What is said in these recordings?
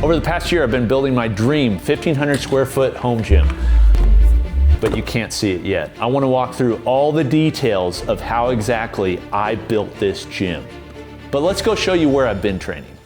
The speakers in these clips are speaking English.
Over the past year, I've been building my dream 1,500 square foot home gym, but you can't see it yet. I want to walk through all the details of how exactly I built this gym. But let's go show you where I've been training.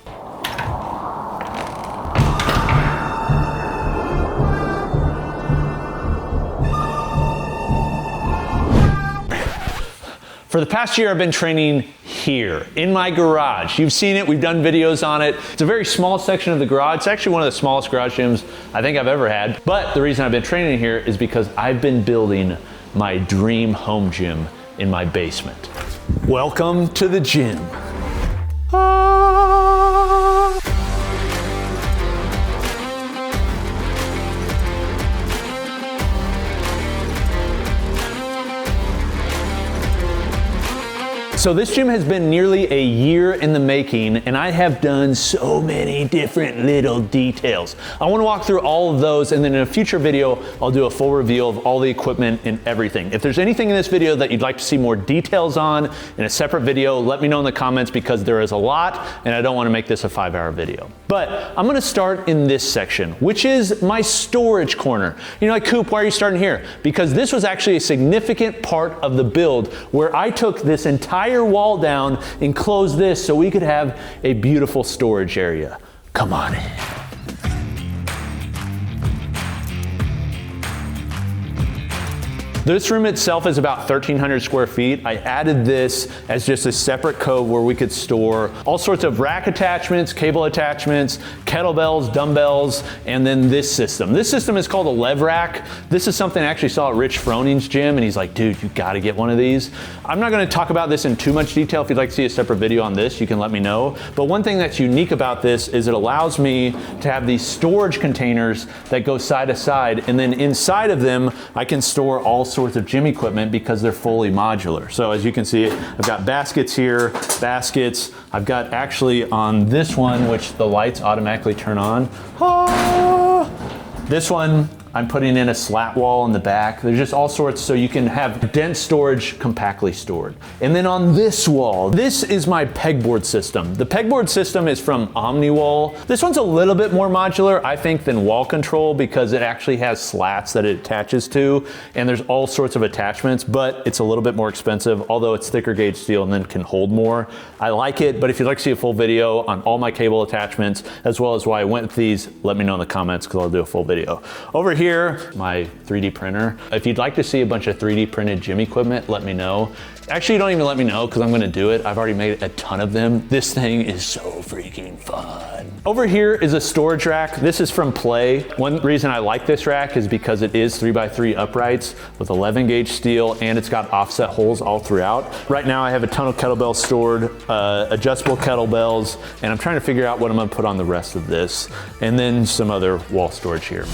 For the past year, I've been training here in my garage. You've seen it, we've done videos on it. It's a very small section of the garage. It's actually one of the smallest garage gyms I think I've ever had. But the reason I've been training here is because I've been building my dream home gym in my basement. Welcome to the gym. So this gym has been nearly a year in the making, and I have done so many different little details. I want to walk through all of those, and then in a future video, I'll do a full review of all the equipment and everything. If there's anything in this video that you'd like to see more details on in a separate video, let me know in the comments because there is a lot, and I don't want to make this a 5-hour video. But I'm going to start in this section, which is my storage corner. You're like, Coop, why are you starting here? Because this was actually a significant part of the build where I took this entire wall down and close this so we could have a beautiful storage area. Come on in. This room itself is about 1,300 square feet. I added this as just a separate cove where we could store all sorts of rack attachments, cable attachments, kettlebells, dumbbells, and then this system. This system is called a lev rack. This is something I actually saw at Rich Froning's gym, and he's like, dude, you gotta get one of these. I'm not gonna talk about this in too much detail. If you'd like to see a separate video on this, you can let me know. But one thing that's unique about this is it allows me to have these storage containers that go side to side, and then inside of them, I can store all sorts of gym equipment because they're fully modular. So as you can see, I've got baskets here, baskets. I've got actually on this one, which the lights automatically turn on. This one, I'm putting in a slat wall in the back. There's just all sorts so you can have dense storage compactly stored. And then on this wall, this is my pegboard system. The pegboard system is from OmniWall. This one's a little bit more modular, I think, than Wall Control because it actually has slats that it attaches to, and there's all sorts of attachments, but it's a little bit more expensive, although it's thicker gauge steel and then can hold more. I like it, but if you'd like to see a full video on all my cable attachments, as well as why I went with these, let me know in the comments because I'll do a full video. Over here, my 3D printer. If you'd like to see a bunch of 3D printed gym equipment, let me know. Actually, don't even let me know because I'm gonna do it. I've already made a ton of them. This thing is so freaking fun. Over here is a storage rack. This is from Play. One reason I like this rack is because it is 3x3 uprights with 11 gauge steel, and it's got offset holes all throughout. Right now I have a ton of kettlebells stored, adjustable kettlebells, and I'm trying to figure out what I'm gonna put on the rest of this, and then some other wall storage here.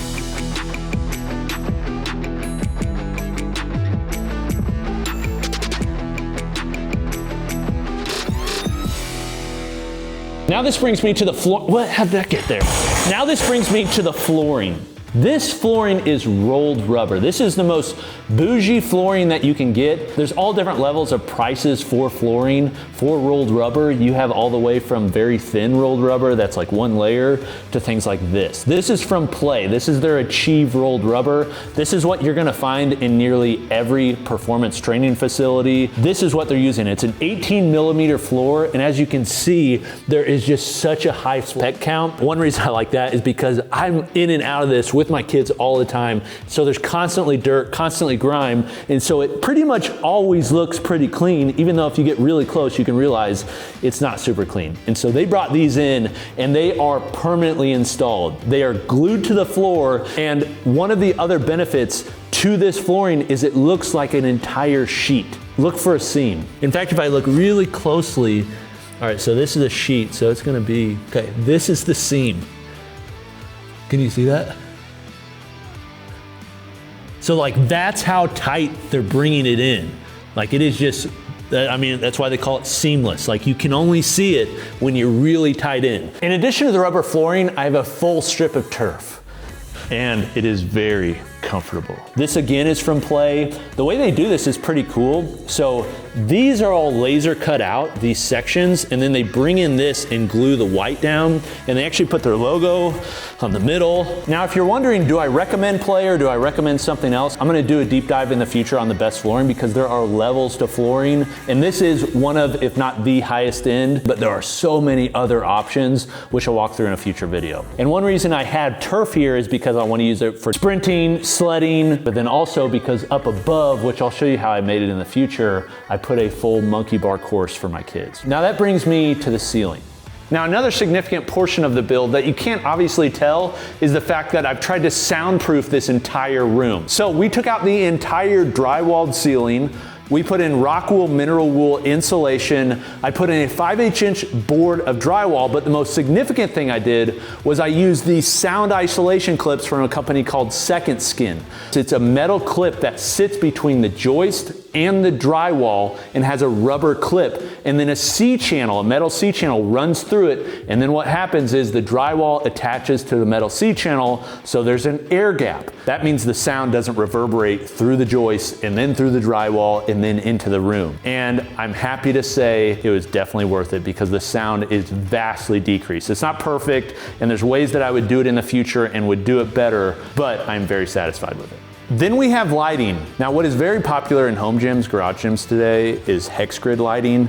Now this brings me to the floor. What? How'd that get there? Now this brings me to the flooring. This flooring is rolled rubber. This is the most bougie flooring that you can get. There's all different levels of prices for flooring. For rolled rubber, you have all the way from very thin rolled rubber that's like one layer to things like this. This is from Play. This is their Achieve rolled rubber. This is what you're gonna find in nearly every performance training facility. This is what they're using. It's an 18mm floor, and as you can see, there is just such a high spec count. One reason I like that is because I'm in and out of this with my kids all the time. So there's constantly dirt, constantly grime. And so it pretty much always looks pretty clean, even though if you get really close, you can realize it's not super clean. And so they brought these in and they are permanently installed. They are glued to the floor. And one of the other benefits to this flooring is it looks like an entire sheet. Look for a seam. In fact, if I look really closely, all right, so this is a sheet. So it's gonna be, okay, this is the seam. Can you see that? So like that's how tight they're bringing it in. Like it is just, I mean, that's why they call it seamless. Like you can only see it when you're really tight in. In addition to the rubber flooring, I have a full strip of turf. And it is very, comfortable. This again is from Play. The way they do this is pretty cool. So these are all laser cut out, these sections, and then they bring in this and glue the white down, and they actually put their logo on the middle. Now, if you're wondering, do I recommend Play or do I recommend something else? I'm gonna do a deep dive in the future on the best flooring because there are levels to flooring, and this is one of, if not the highest end, but there are so many other options, which I'll walk through in a future video. And one reason I had turf here is because I wanna use it for sprinting, sledding, but then also because up above, which I'll show you how I made it in the future, I put a full monkey bar course for my kids. Now that brings me to the ceiling. Now another significant portion of the build that you can't obviously tell is the fact that I've tried to soundproof this entire room. So we took out the entire drywalled ceiling. We put in rock wool, mineral wool insulation. I put in a 5/8" board of drywall, but the most significant thing I did was I used these sound isolation clips from a company called Second Skin. It's a metal clip that sits between the joist and the drywall and has a rubber clip, and then a C-channel, a metal C-channel runs through it, and then what happens is the drywall attaches to the metal C-channel, so there's an air gap. That means the sound doesn't reverberate through the joist and then through the drywall and then into the room. And I'm happy to say it was definitely worth it because the sound is vastly decreased. It's not perfect, and there's ways that I would do it in the future and would do it better, but I'm very satisfied with it. Then we have lighting. Now, what is very popular in home gyms, garage gyms today is hex grid lighting.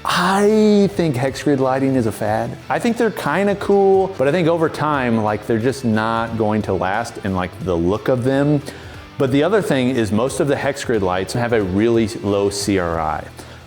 I think hex grid lighting is a fad. I think they're kind of cool, but I think over time, like they're just not going to last in like the look of them. But the other thing is most of the hex grid lights have a really low CRI.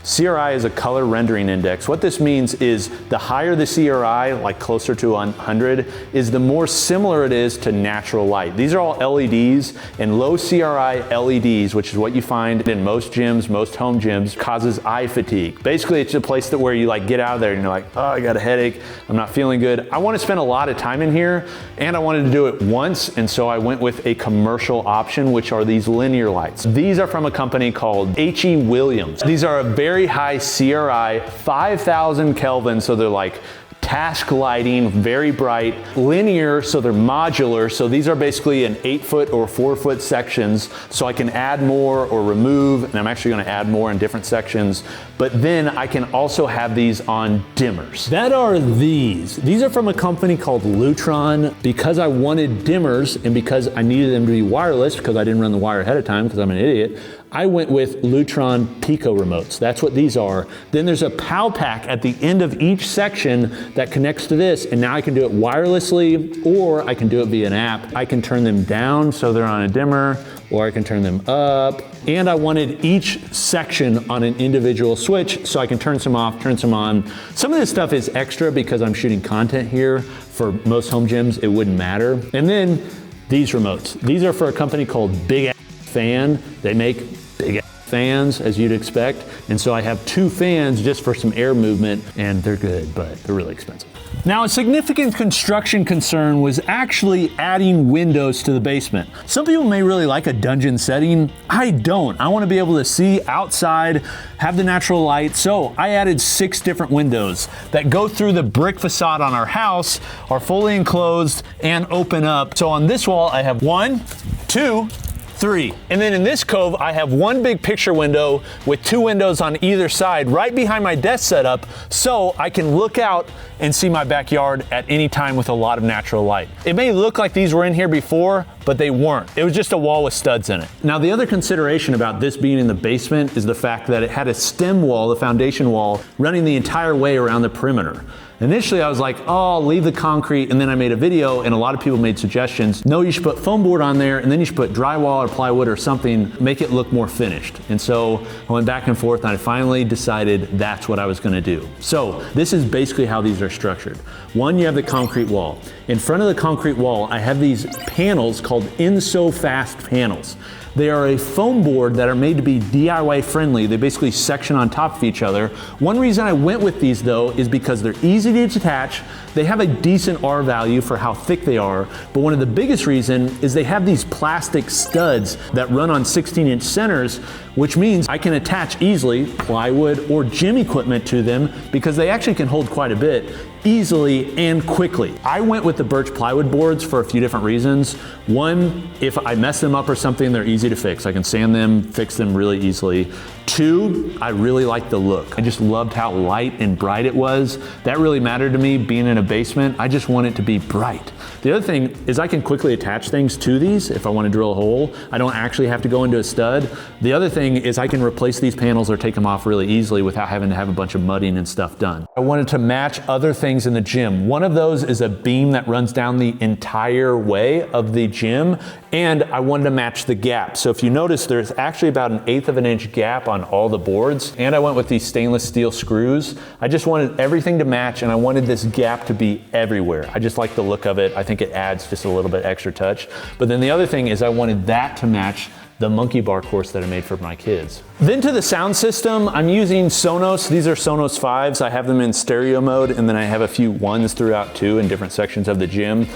CRI is a color rendering index. What this means is the higher the CRI, like closer to 100, is the more similar it is to natural light. These are all LEDs, and low CRI LEDs, which is what you find in most gyms, most home gyms, causes eye fatigue. Basically, it's a place that where you like get out of there and you're like, oh, I got a headache, I'm not feeling good. I want to spend a lot of time in here, and I wanted to do it once, and so I went with a commercial option, which are these linear lights. These are from a company called H.E. Williams. These are a very high CRI, 5,000 Kelvin, so they're like task lighting, very bright, linear, so they're modular, so these are basically an 8-foot or 4-foot sections, so I can add more or remove, and I'm actually gonna add more in different sections, but then I can also have these on dimmers. That are these. These are from a company called Lutron. Because I wanted dimmers and because I needed them to be wireless, because I didn't run the wire ahead of time because I'm an idiot, I went with Lutron Pico remotes. That's what these are. Then there's a POW pack at the end of each section that connects to this, and now I can do it wirelessly, or I can do it via an app. I can turn them down so they're on a dimmer, or I can turn them up. And I wanted each section on an individual switch so I can turn some off, turn some on. Some of this stuff is extra because I'm shooting content here. For most home gyms, it wouldn't matter. And then these remotes. These are for a company called Big Ass Fan. They make big ass fans, as you'd expect. And so I have 2 fans just for some air movement, and they're good, but they're really expensive. Now, a significant construction concern was actually adding windows to the basement. Some people may really like a dungeon setting. I don't. I want to be able to see outside, have the natural light. So I added 6 different windows that go through the brick facade on our house, are fully enclosed, and open up. So on this wall, I have 1, 2, 3. And then in this cove, I have 1 big picture window with 2 windows on either side right behind my desk setup, so I can look out and see my backyard at any time with a lot of natural light. It may look like these were in here before, but they weren't. It was just a wall with studs in it. Now, the other consideration about this being in the basement is the fact that it had a stem wall, the foundation wall, running the entire way around the perimeter. Initially, I was like, oh, I'll leave the concrete, and then I made a video, and a lot of people made suggestions. No, you should put foam board on there, and then you should put drywall or plywood or something, make it look more finished. And so I went back and forth, and I finally decided that's what I was gonna do. So this is basically how these are structured. 1, you have the concrete wall. In front of the concrete wall, I have these panels called InSoFast panels. They are a foam board that are made to be DIY friendly. They basically section on top of each other. One reason I went with these though is because they're easy to detach, They have a decent R value for how thick they are, but one of the biggest reasons is they have these plastic studs that run on 16-inch centers, which means I can attach easily plywood or gym equipment to them because they actually can hold quite a bit easily and quickly. I went with the birch plywood boards for a few different reasons. One, if I mess them up or something, they're easy to fix. I can sand them, fix them really easily. Two, I really like the look. I just loved how light and bright it was. That really mattered to me being in a basement. I just want it to be bright. The other thing is I can quickly attach things to these if I want to drill a hole. I don't actually have to go into a stud. The other thing is I can replace these panels or take them off really easily without having to have a bunch of mudding and stuff done. I wanted to match other things in the gym. One of those is a beam that runs down the entire way of the gym, and I wanted to match the gap. So if you notice, there's actually about 1/8 of an inch gap on all the boards, and I went with these stainless steel screws. I just wanted everything to match, and I wanted this gap to be everywhere. I just like the look of it. I think it adds just a little bit extra touch. But then the other thing is I wanted that to match the monkey bar course that I made for my kids. Then to the sound system, I'm using Sonos. These are Sonos 5s. I have them in stereo mode, and then I have a few 1s throughout too in different sections of the gym.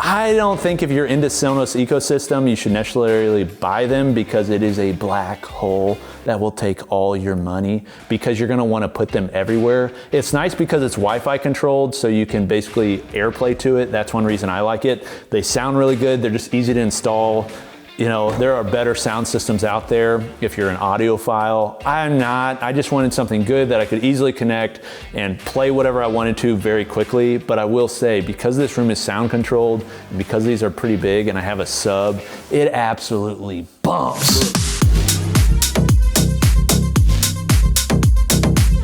I don't think if you're into Sonos ecosystem, you should necessarily buy them because it is a black hole that will take all your money because you're gonna wanna put them everywhere. It's nice because it's Wi-Fi controlled, so you can basically AirPlay to it. That's one reason I like it. They sound really good. They're just easy to install. You know, there are better sound systems out there if you're an audiophile. I'm not. I just wanted something good that I could easily connect and play whatever I wanted to very quickly. But I will say, because this room is sound controlled, and because these are pretty big and I have a sub, it absolutely bumps.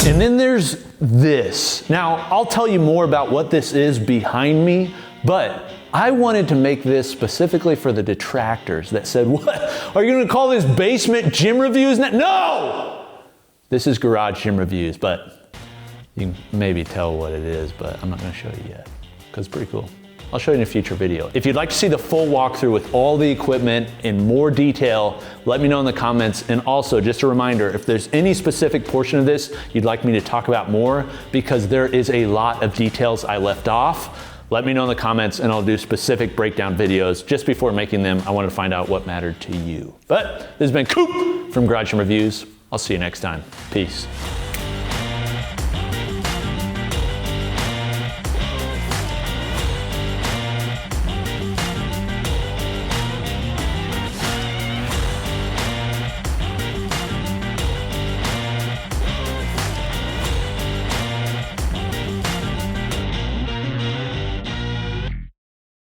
And then there's this. Now, I'll tell you more about what this is behind me, but I wanted to make this specifically for the detractors that said, what? Are you gonna call this basement gym reviews? No! This is garage gym reviews, but you can maybe tell what it is, but I'm not gonna show you yet, because it's pretty cool. I'll show you in a future video. If you'd like to see the full walkthrough with all the equipment in more detail, let me know in the comments. And also, just a reminder, if there's any specific portion of this you'd like me to talk about more, because there is a lot of details I left off, let me know in the comments and I'll do specific breakdown videos. Just before making them, I wanted to find out what mattered to you. But this has been Coop from Garage Gym Reviews. I'll see you next time. Peace.